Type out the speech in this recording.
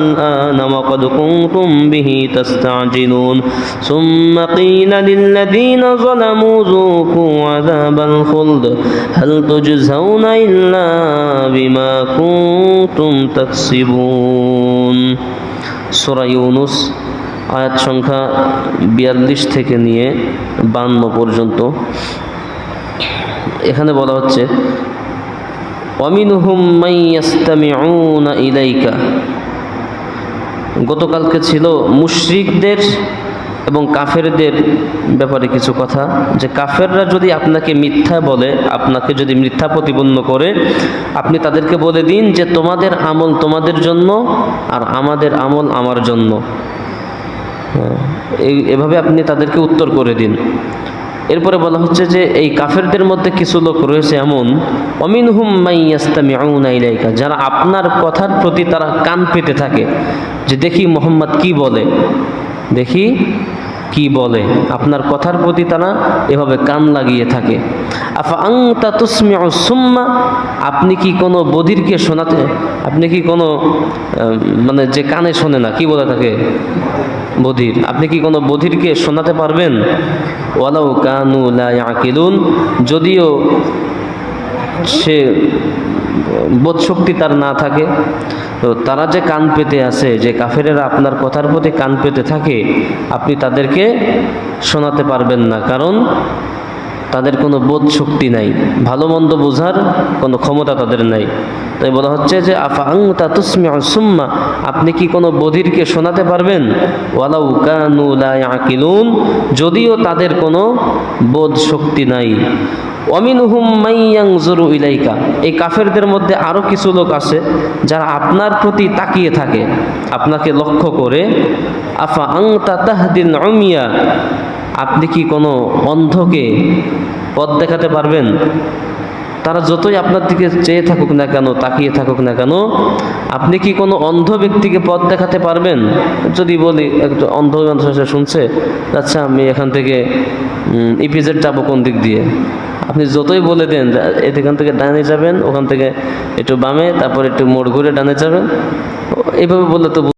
الآن وقد كنتم به تستعجلون ثم قيل للذين ظلموا ذوقوا عذاب الخلد هل تجزون إلا بما كنتم تكسبون সূরা ইউনূস আয়াত সংখ্যা 42 থেকে নিয়ে 52 পর্যন্ত। এখানে বলা হচ্ছে ওয়ামিনহুম মান ইয়াসতামিউনা ইলাইকা। গতকালকে ছিল মুশরিকদের এবং কাফেরদের ব্যাপারে কিছু কথা, যে কাফেররা যদি আপনাকে মিথ্যা বলে, আপনাকে যদি মিথ্যা প্রতিপন্ন করে, আপনি তাদেরকে বলে দিন যে তোমাদের আমল তোমাদের জন্য আর আমাদের আমল আমার জন্য। এভাবে আপনি তাদেরকে উত্তর করে দিন। এরপরে বলা হচ্ছে যে এই কাফেরদের মধ্যে কিছু লোক রয়েছে এমন, ওয়ামিনহুম মান ইয়াসতামিউনা ইলাইকা, যারা আপনার কথার প্রতি তারা কান পেতে থাকে, যে দেখি মুহাম্মদ কি বলে, দেখি কি বলে, আপনার কথার প্রতি তারা এভাবে কান লাগিয়ে থাকে। আফা আনতা তুসমিউ সুম্মা, আপনি কি কোনো বধিরকে শোনাতে, আপনি কি কোনো মানে যে কানে শোনে না, কি বলে থাকে বধির, আপনি কি কোনো বধিরকে শোনাতে পারবেন? ওয়ালাউ কানু লা ইয়াকিলুন, যদিও সে বোধশক্তি তার না থাকে, তো তারা যে কান পেতে আছে, যে কাফেরেরা আপনার কথার প্রতি কান পেতে থাকে, আপনি তাদেরকে শোনাতে পারবেন না, কারণ তাদের কোনো বোধ শক্তি নাই, ভালো মন্দ বোঝার কোনো ক্ষমতা তাদের নাই। তাই বলা হচ্ছে যে আফা আনতা তুসমিউ সুম্মা, আপনি কি কোনো বধিরকে শোনাতে পারবেন? ওয়ালাউ কানু লা ইয়াকিলুন, যদিও তাদের কোনো বোধ শক্তি নাই। ওয়ামিনহুম মান ইয়ানজুরু ইলাইকা, এই কাফেরদের মধ্যে আরও কিছু লোক আছে যারা আপনার প্রতি তাকিয়ে থাকে, আপনাকে লক্ষ্য করে। আফা আনতা তাহদিল উমিয়া, আপনি কি কোনো অন্ধকে পথ দেখাতে পারবেন? তারা যতই আপনার দিকে চেয়ে থাকুক না কেন, তাকিয়ে থাকুক না কেন, আপনি কি কোনো অন্ধ ব্যক্তিকে পথ দেখাতে পারবেন? যদি বলি একটু অন্ধ শুনছে, আচ্ছা আমি এখান থেকে ইপিজেড যাবো কোন দিক দিয়ে, আপনি যতই বলে দেন এখান থেকে ডানে যাবেন, ওখান থেকে একটু বামে, তারপর একটু মোড় ঘুরে ডানে যাবেন, এইভাবে বললে তো